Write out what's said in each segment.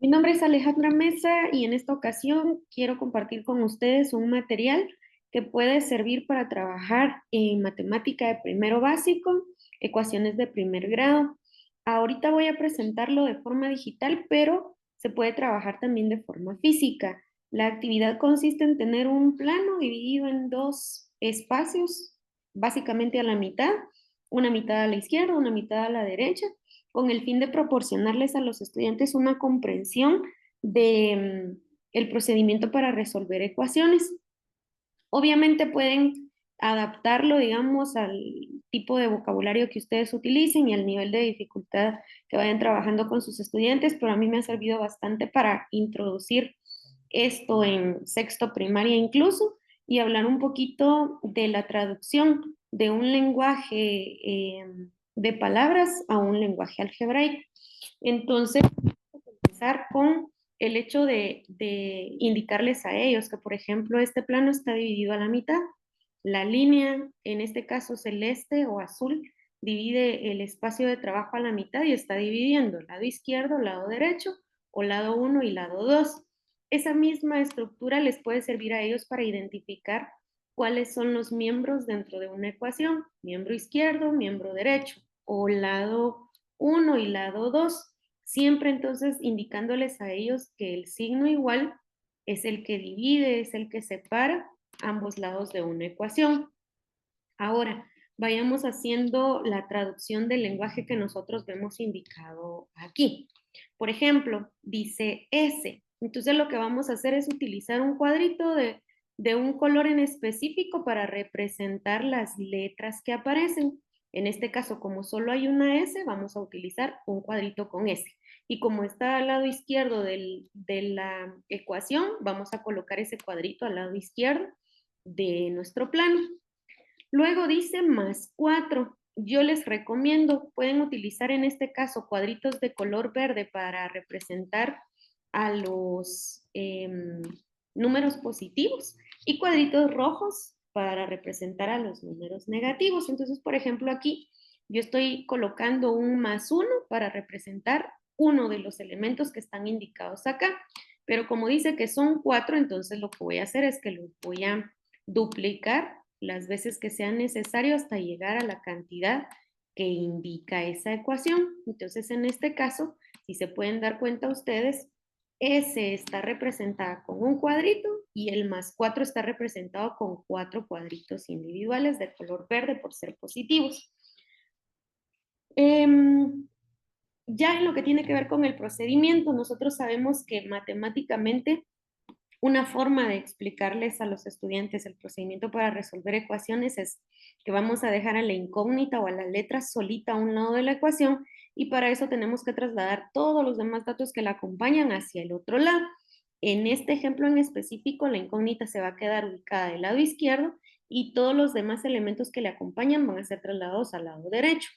Mi nombre es Alejandra Mesa y en esta ocasión quiero compartir con ustedes un material que puede servir para trabajar en matemática de primero básico, ecuaciones de primer grado. Ahorita voy a presentarlo de forma digital, pero se puede trabajar también de forma física. La actividad consiste en tener un plano dividido en dos espacios, básicamente a la mitad, una mitad a la izquierda, una mitad a la derecha, con el fin de proporcionarles a los estudiantes una comprensión de el procedimiento para resolver ecuaciones. Obviamente pueden adaptarlo, digamos, al tipo de vocabulario que ustedes utilicen y al nivel de dificultad que vayan trabajando con sus estudiantes, pero a mí me ha servido bastante para introducir esto en sexto primaria incluso y hablar un poquito de la traducción de un lenguaje de palabras a un lenguaje algebraico. Entonces, comenzar con el hecho de indicarles a ellos que, por ejemplo, este plano está dividido a la mitad. La línea, en este caso celeste o azul, divide el espacio de trabajo a la mitad y está dividiendo lado izquierdo, lado derecho, o lado 1 y lado 2. Esa misma estructura les puede servir a ellos para identificar cuáles son los miembros dentro de una ecuación, miembro izquierdo, miembro derecho, o lado 1 y lado 2. Siempre entonces indicándoles a ellos que el signo igual es el que divide, es el que separa ambos lados de una ecuación. Ahora, vayamos haciendo la traducción del lenguaje que nosotros vemos indicado aquí. Por ejemplo, dice S. Entonces lo que vamos a hacer es utilizar un cuadrito de un color en específico para representar las letras que aparecen. En este caso, como solo hay una S, vamos a utilizar un cuadrito con S. Y como está al lado izquierdo de la ecuación, vamos a colocar ese cuadrito al lado izquierdo de nuestro plano. Luego dice más 4. Yo les recomiendo, pueden utilizar en este caso cuadritos de color verde para representar a los números positivos y cuadritos rojos para representar a los números negativos. Entonces, por ejemplo, aquí yo estoy colocando un más 1 para representar uno de los elementos que están indicados acá. Pero como dice que son 4, entonces lo que voy a hacer es que los voy a duplicar las veces que sean necesario hasta llegar a la cantidad que indica esa ecuación. Entonces, en este caso, si se pueden dar cuenta ustedes, S está representada con un cuadrito y el más 4 está representado con 4 cuadritos individuales de color verde por ser positivos. Ya en lo que tiene que ver con el procedimiento, nosotros sabemos que matemáticamente una forma de explicarles a los estudiantes el procedimiento para resolver ecuaciones es que vamos a dejar a la incógnita o a la letra solita a un lado de la ecuación y para eso tenemos que trasladar todos los demás datos que la acompañan hacia el otro lado. En este ejemplo en específico, la incógnita se va a quedar ubicada del lado izquierdo y todos los demás elementos que le acompañan van a ser trasladados al lado derecho,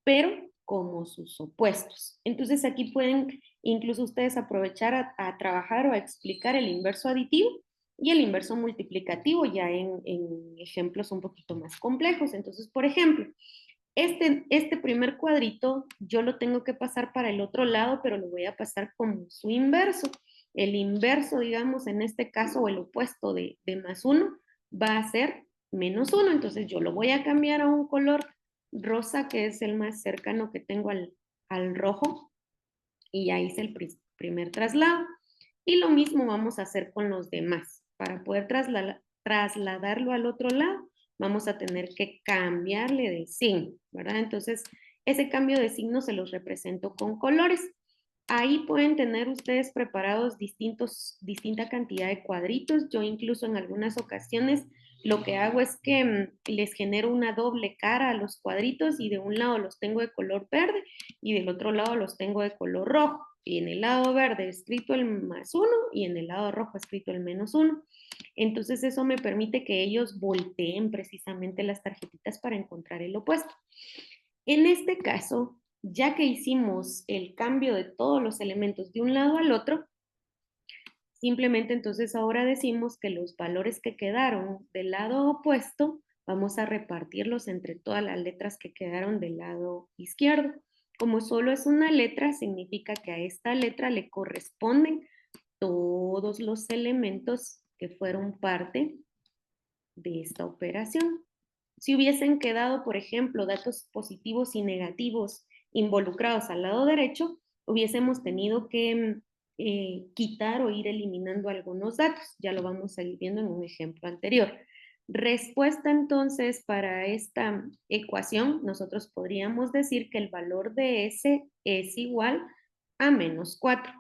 pero como sus opuestos. Entonces aquí pueden incluso ustedes aprovechar a trabajar o a explicar el inverso aditivo y el inverso multiplicativo ya en ejemplos un poquito más complejos. Entonces, por ejemplo, este primer cuadrito yo lo tengo que pasar para el otro lado, pero lo voy a pasar como su inverso. El inverso, digamos, en este caso, o el opuesto de más 1, va a ser menos 1. Entonces yo lo voy a cambiar a un color rosa, que es el más cercano que tengo al rojo, y ya hice el primer traslado. Y lo mismo vamos a hacer con los demás. Para poder trasladarlo al otro lado, vamos a tener que cambiarle de signo, ¿verdad? Entonces, ese cambio de signo se los represento con colores. Ahí pueden tener ustedes preparados distinta cantidad de cuadritos. Yo incluso en algunas ocasiones lo que hago es que les genero una doble cara a los cuadritos y de un lado los tengo de color verde y del otro lado los tengo de color rojo. Y en el lado verde escrito el más 1 y en el lado rojo escrito el menos 1. Entonces eso me permite que ellos volteen precisamente las tarjetitas para encontrar el opuesto. En este caso, ya que hicimos el cambio de todos los elementos de un lado al otro, simplemente entonces ahora decimos que los valores que quedaron del lado opuesto, vamos a repartirlos entre todas las letras que quedaron del lado izquierdo. Como solo es una letra, significa que a esta letra le corresponden todos los elementos que fueron parte de esta operación. Si hubiesen quedado, por ejemplo, datos positivos y negativos involucrados al lado derecho, hubiésemos tenido que quitar o ir eliminando algunos datos. Ya lo vamos a ir viendo en un ejemplo anterior. Respuesta entonces para esta ecuación, nosotros podríamos decir que el valor de S es igual a -4.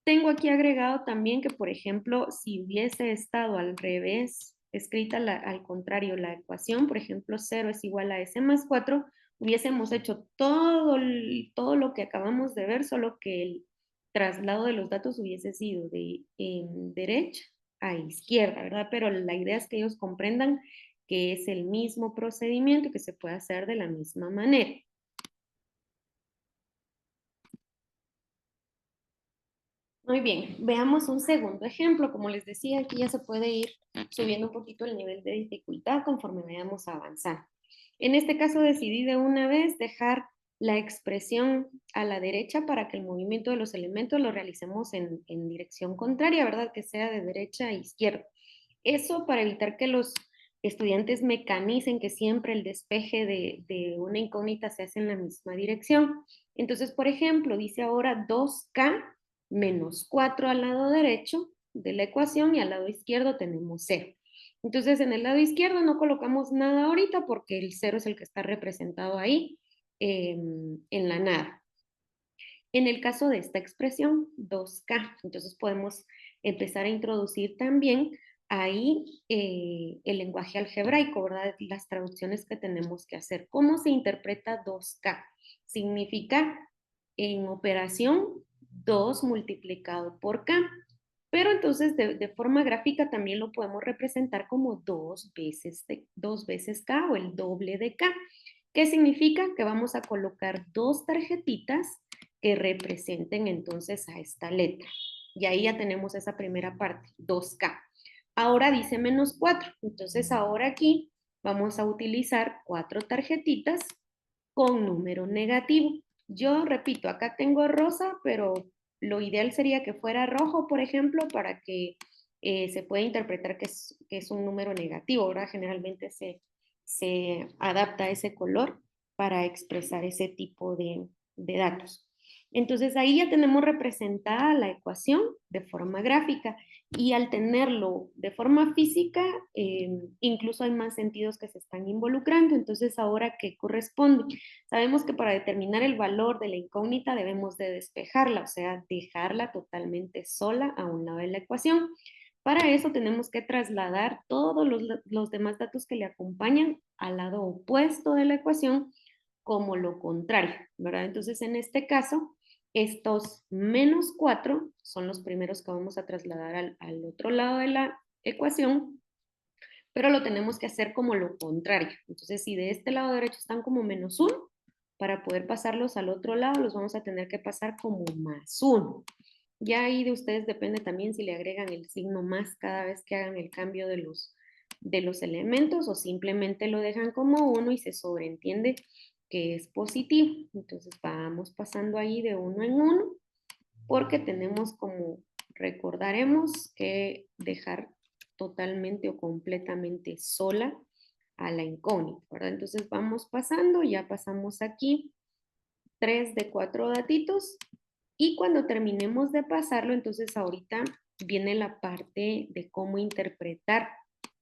Tengo aquí agregado también que, por ejemplo, si hubiese estado al revés, escrita al contrario la ecuación, por ejemplo, 0 es igual a S más 4, hubiésemos hecho todo lo que acabamos de ver, solo que el traslado de los datos hubiese sido de derecha a izquierda, ¿verdad? Pero la idea es que ellos comprendan que es el mismo procedimiento y que se puede hacer de la misma manera. Muy bien, veamos un segundo ejemplo. Como les decía, aquí ya se puede ir subiendo un poquito el nivel de dificultad conforme vayamos avanzando. En este caso decidí de una vez dejar la expresión a la derecha para que el movimiento de los elementos lo realicemos en dirección contraria, ¿verdad? Que sea de derecha a izquierda. Eso para evitar que los estudiantes mecanicen que siempre el despeje de una incógnita se hace en la misma dirección. Entonces, por ejemplo, dice ahora 2K menos 4 al lado derecho de la ecuación y al lado izquierdo tenemos 0. Entonces, en el lado izquierdo no colocamos nada ahorita porque el 0 es el que está representado ahí en la nada. En el caso de esta expresión, 2K, entonces podemos empezar a introducir también ahí el lenguaje algebraico, ¿verdad? Las traducciones que tenemos que hacer. ¿Cómo se interpreta 2K? Significa en operación 2 multiplicado por K. Pero entonces de forma gráfica también lo podemos representar como 2 veces K o el doble de K. ¿Qué significa? Que vamos a colocar 2 tarjetitas que representen entonces a esta letra. Y ahí ya tenemos esa primera parte, 2K. Ahora dice -4. Entonces ahora aquí vamos a utilizar 4 tarjetitas con número negativo. Yo repito, acá tengo rosa, pero lo ideal sería que fuera rojo, por ejemplo, para que se pueda interpretar que es un número negativo, ¿verdad? Generalmente se adapta a ese color para expresar ese tipo de datos. Entonces ahí ya tenemos representada la ecuación de forma gráfica y al tenerlo de forma física, incluso hay más sentidos que se están involucrando. Entonces ahora, ¿qué corresponde? Sabemos que para determinar el valor de la incógnita debemos de despejarla, o sea, dejarla totalmente sola a un lado de la ecuación. Para eso tenemos que trasladar todos los demás datos que le acompañan al lado opuesto de la ecuación como lo contrario, ¿verdad? Entonces, en este caso, estos -4 son los primeros que vamos a trasladar al otro lado de la ecuación, pero lo tenemos que hacer como lo contrario. Entonces, si de este lado derecho están como -1, para poder pasarlos al otro lado, los vamos a tener que pasar como +1. Ya ahí de ustedes depende también si le agregan el signo más cada vez que hagan el cambio de los elementos o simplemente lo dejan como 1 y se sobreentiende que es positivo. Entonces vamos pasando ahí de 1 en 1 porque tenemos como, recordaremos que dejar totalmente o completamente sola a la incógnita, ¿verdad? Entonces vamos pasando, ya pasamos aquí 3 de 4 datitos y cuando terminemos de pasarlo, entonces ahorita viene la parte de cómo interpretar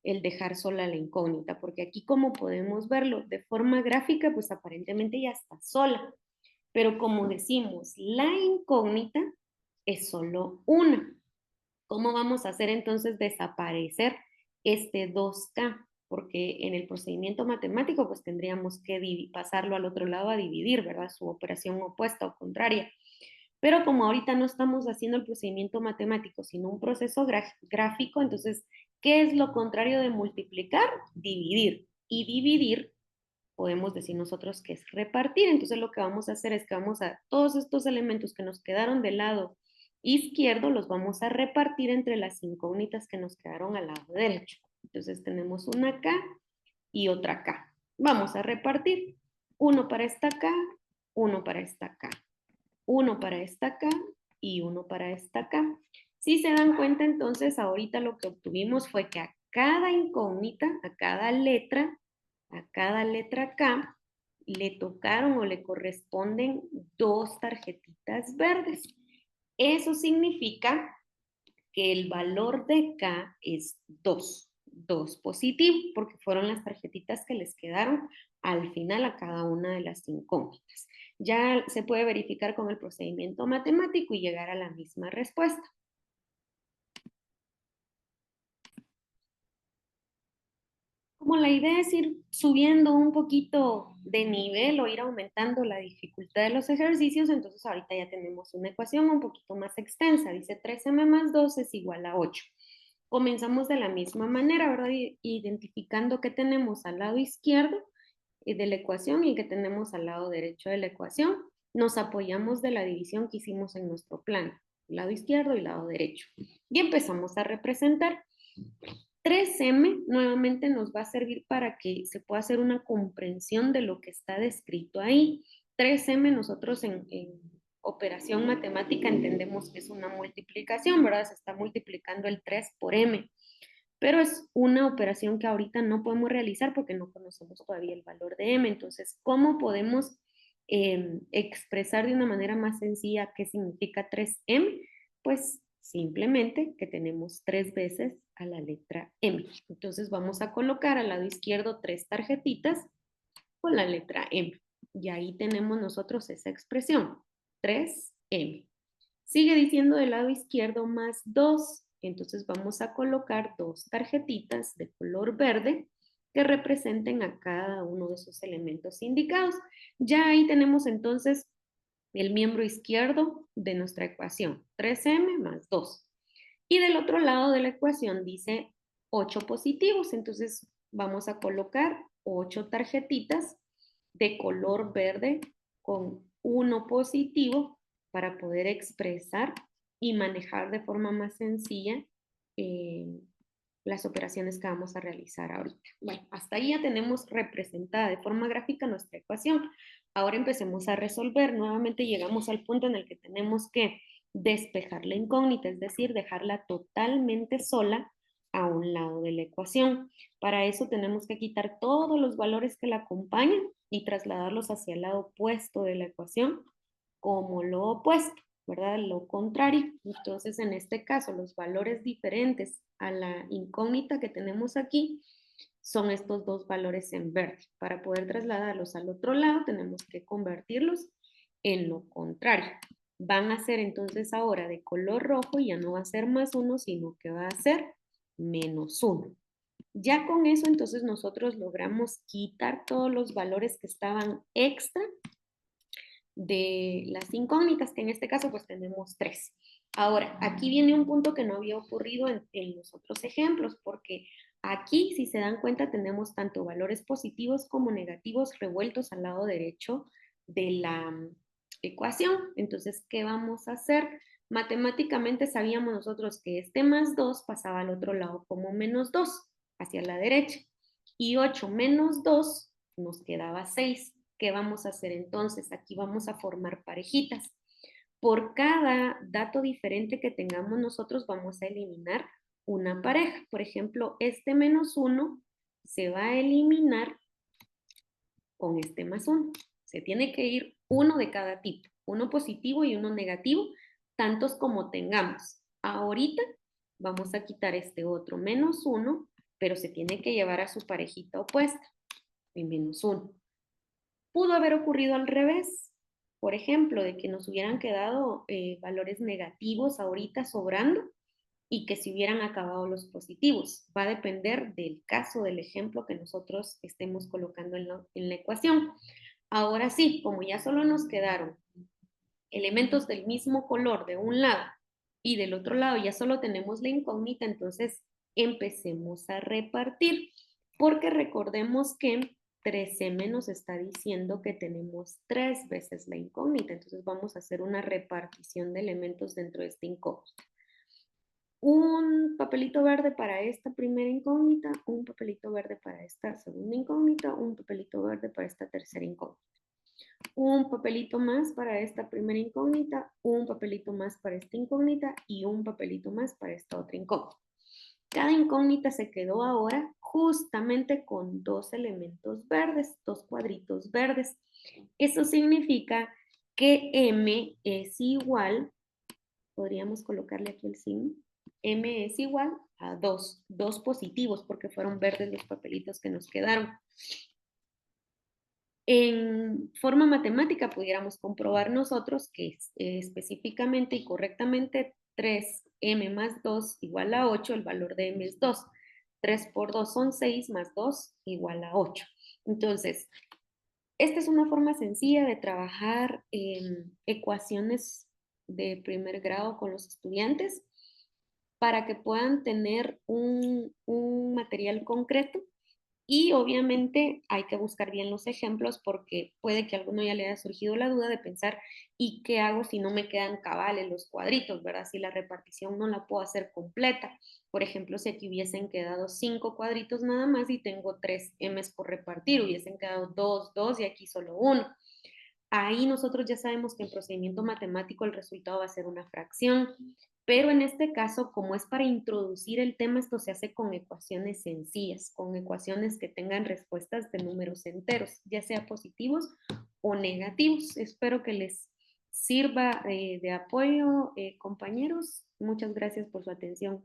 el dejar sola la incógnita, porque aquí como podemos verlo de forma gráfica, pues aparentemente ya está sola, pero como decimos, la incógnita es solo una. ¿Cómo vamos a hacer entonces desaparecer este 2K? Porque en el procedimiento matemático pues tendríamos que pasarlo al otro lado a dividir, ¿verdad? Su operación opuesta o contraria. Pero como ahorita no estamos haciendo el procedimiento matemático, sino un proceso gráfico, entonces, ¿qué es lo contrario de multiplicar? Dividir. Y dividir, podemos decir nosotros que es repartir. Entonces, lo que vamos a hacer es que vamos a todos estos elementos que nos quedaron del lado izquierdo, los vamos a repartir entre las incógnitas que nos quedaron al lado derecho. Entonces, tenemos una acá y otra acá. Vamos a repartir. Uno para esta acá, uno para esta acá, uno para esta acá y uno para esta acá. Si se dan cuenta, entonces, ahorita lo que obtuvimos fue que a cada incógnita, a cada letra acá, le tocaron o le corresponden dos tarjetitas verdes. Eso significa que el valor de K es 2 positivo, porque fueron las tarjetitas que les quedaron al final a cada una de las incógnitas. Ya se puede verificar con el procedimiento matemático y llegar a la misma respuesta. Como la idea es ir subiendo un poquito de nivel o ir aumentando la dificultad de los ejercicios, entonces ahorita ya tenemos una ecuación un poquito más extensa. Dice 3m más 2 es igual a 8. Comenzamos de la misma manera, ¿verdad? Identificando qué tenemos al lado izquierdo de la ecuación y qué tenemos al lado derecho de la ecuación. Nos apoyamos de la división que hicimos en nuestro plan, lado izquierdo y lado derecho. Y empezamos a representar. 3M nuevamente nos va a servir para que se pueda hacer una comprensión de lo que está descrito ahí. 3M nosotros en operación matemática entendemos que es una multiplicación, ¿verdad? Se está multiplicando el 3 por M, pero es una operación que ahorita no podemos realizar porque no conocemos todavía el valor de M. Entonces, ¿cómo podemos expresar de una manera más sencilla qué significa 3M? Pues simplemente que tenemos 3 veces a la letra M. Entonces vamos a colocar al lado izquierdo 3 tarjetitas con la letra M. Y ahí tenemos nosotros esa expresión, 3M. Sigue diciendo del lado izquierdo más 2. Entonces vamos a colocar 2 tarjetitas de color verde que representen a cada uno de esos elementos indicados. Ya ahí tenemos entonces el miembro izquierdo de nuestra ecuación, 3m más 2. Y del otro lado de la ecuación dice 8 positivos, entonces vamos a colocar 8 tarjetitas de color verde con 1 positivo para poder expresar y manejar de forma más sencilla eh, las operaciones que vamos a realizar ahorita. Bueno, hasta ahí ya tenemos representada de forma gráfica nuestra ecuación. Ahora empecemos a resolver. Nuevamente llegamos al punto en el que tenemos que despejar la incógnita, es decir, dejarla totalmente sola a un lado de la ecuación. Para eso tenemos que quitar todos los valores que la acompañan y trasladarlos hacia el lado opuesto de la ecuación como lo opuesto, ¿verdad? Lo contrario. Entonces, en este caso, los valores diferentes a la incógnita que tenemos aquí son estos dos valores en verde. Para poder trasladarlos al otro lado, tenemos que convertirlos en lo contrario. Van a ser entonces ahora de color rojo y ya no va a ser más 1, sino que va a ser menos 1. Ya con eso, entonces nosotros logramos quitar todos los valores que estaban extra de las incógnitas, que en este caso pues tenemos 3. Ahora, aquí viene un punto que no había ocurrido en los otros ejemplos, porque aquí, si se dan cuenta, tenemos tanto valores positivos como negativos revueltos al lado derecho de la ecuación. Entonces, ¿qué vamos a hacer? Matemáticamente sabíamos nosotros que este más 2 pasaba al otro lado como menos 2, hacia la derecha. Y 8 menos 2 nos quedaba 6. ¿Qué vamos a hacer entonces? Aquí vamos a formar parejitas. Por cada dato diferente que tengamos nosotros vamos a eliminar una pareja. Por ejemplo, este menos 1 se va a eliminar con este más 1. Se tiene que ir uno de cada tipo, uno positivo y uno negativo, tantos como tengamos. Ahorita vamos a quitar este otro menos 1, pero se tiene que llevar a su parejita opuesta, el menos 1. Pudo haber ocurrido al revés, por ejemplo, de que nos hubieran quedado valores negativos ahorita sobrando y que se hubieran acabado los positivos. Va a depender del caso, del ejemplo que nosotros estemos colocando en la ecuación. Ahora sí, como ya solo nos quedaron elementos del mismo color de un lado y del otro lado ya solo tenemos la incógnita, entonces empecemos a repartir, porque recordemos que 13m nos está diciendo que tenemos 3 veces la incógnita, entonces vamos a hacer una repartición de elementos dentro de esta incógnita. Un papelito verde para esta primera incógnita, un papelito verde para esta segunda incógnita, un papelito verde para esta tercera incógnita. Un papelito más para esta primera incógnita, un papelito más para esta incógnita y un papelito más para esta otra incógnita. Cada incógnita se quedó ahora justamente con dos elementos verdes, dos cuadritos verdes. Eso significa que M es igual, podríamos colocarle aquí el signo, M es igual a 2, dos positivos porque fueron verdes los papelitos que nos quedaron. En forma matemática pudiéramos comprobar nosotros que específicamente y correctamente 3m más 2 igual a 8, el valor de m es 2. 3 por 2 son 6 más 2 igual a 8. Entonces, esta es una forma sencilla de trabajar ecuaciones de primer grado con los estudiantes para que puedan tener un material concreto y obviamente hay que buscar bien los ejemplos porque puede que a alguno ya le haya surgido la duda de pensar, ¿y qué hago si no me quedan cabales los cuadritos, verdad? Si la repartición no la puedo hacer completa. Por ejemplo, si aquí hubiesen quedado 5 cuadritos nada más y tengo 3 M's por repartir, hubiesen quedado 2, 2 y aquí solo uno. Ahí nosotros ya sabemos que en procedimiento matemático el resultado va a ser una fracción, pero en este caso, como es para introducir el tema, esto se hace con ecuaciones sencillas, con ecuaciones que tengan respuestas de números enteros, ya sea positivos o negativos. Espero que les sirva de apoyo, compañeros. Muchas gracias por su atención.